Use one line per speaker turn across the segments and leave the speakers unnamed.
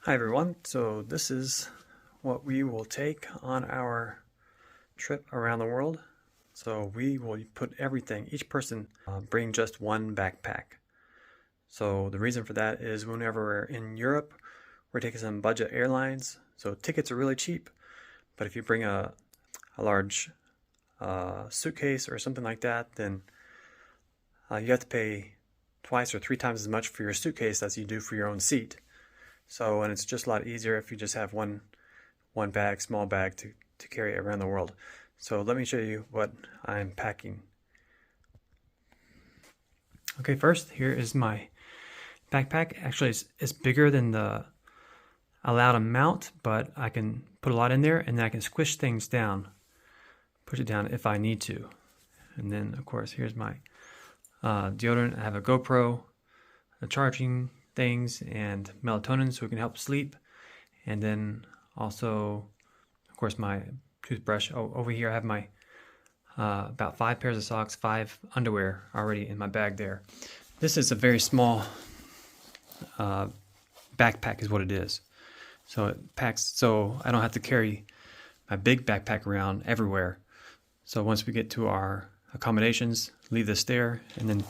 Hi everyone, so this is what we will take on our trip around the world. So we will put everything, each person bring just one backpack. So the reason for that is whenever we're in Europe, we're taking some budget airlines, so tickets are really cheap. But if you bring a large suitcase or something like that, then you have to pay twice or three times as much for your suitcase as you do for your own seat. So, and it's just a lot easier if you just have one bag, small bag to carry around the world. So let me show you what I'm packing. Okay, first here is my backpack. Actually, it's bigger than the allowed amount, but I can put a lot in there and then I can squish things down, push it down if I need to. And then of course, here's my deodorant. I have a GoPro, a charging things, and melatonin so it can help sleep. And then also, of course, my toothbrush. Oh, over here I have my about 5 pairs of socks, 5 underwear already in my bag there. This is a very small backpack is what it is. So it packs so I don't have to carry my big backpack around everywhere. So once we get to our accommodations, leave this there and then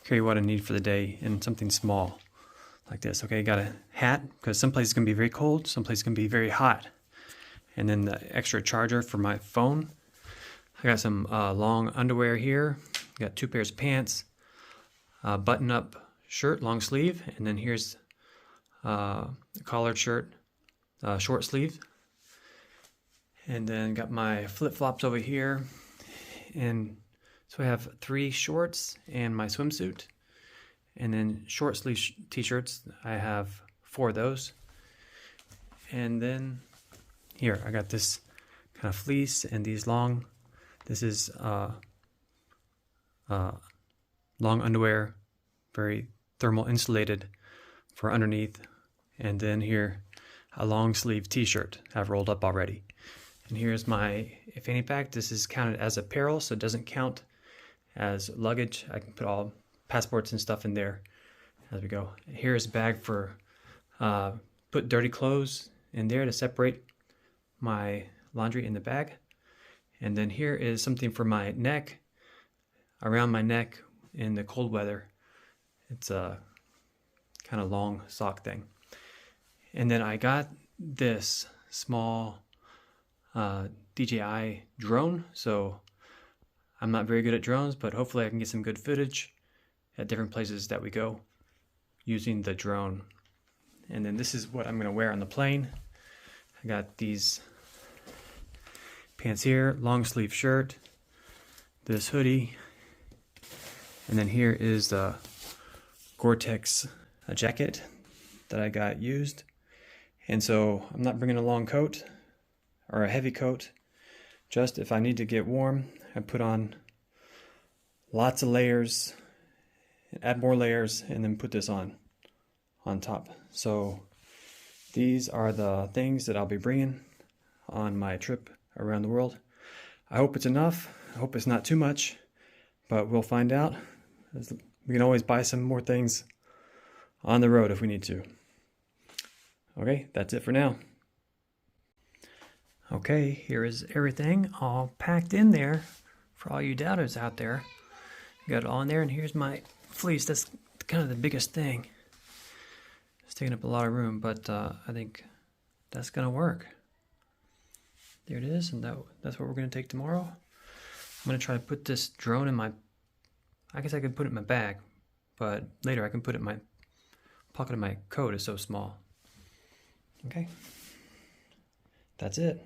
carry what I need for the day in something small like this. Okay, got a hat because some places can be very cold, some places can be very hot. And then the extra charger for my phone. I got some long underwear here. Got 2 pairs of pants, button-up shirt, long sleeve, and then here's a collared shirt, short sleeve. And then got my flip-flops over here. And so I have 3 shorts and my swimsuit. And then short sleeve t-shirts, I have 4 of those. And then here, I got this kind of fleece and these long, this is long underwear, very thermal insulated for underneath. And then here, a long sleeve t-shirt I've rolled up already. And here's my fanny pack. This is counted as apparel, so it doesn't count as luggage. I can put all passports and stuff in there as we go. Here's a bag for put dirty clothes in there to separate my laundry in the bag. And then here is something for my neck, around my neck in the cold weather. It's a kind of long sock thing. And then I got this small DJI drone. So I'm not very good at drones, but hopefully I can get some good footage at different places that we go using the drone. And then this is what I'm going to wear on the plane. I got these pants here, long sleeve shirt, this hoodie, and then here is the Gore-Tex jacket that I got used. And so I'm not bringing a long coat or a heavy coat. Just if I need to get warm, I put on lots of layers, add more layers, and then put this on top. So these are the things that I'll be bringing on my trip around the world. I hope it's enough. I hope it's not too much, but we'll find out. We can always buy some more things on the road if we need to. Okay, that's it for now. Okay, here is everything all packed in there for all you doubters out there. Got it all in there, and here's my fleece. That's kind of the biggest thing. It's taking up a lot of room, but I think that's gonna work. There it is, and that's what we're gonna take tomorrow. I'm gonna try to put this drone in my, I guess I could put it in my bag, but later I can put it in my pocket of my coat. It's so small. Okay, that's it.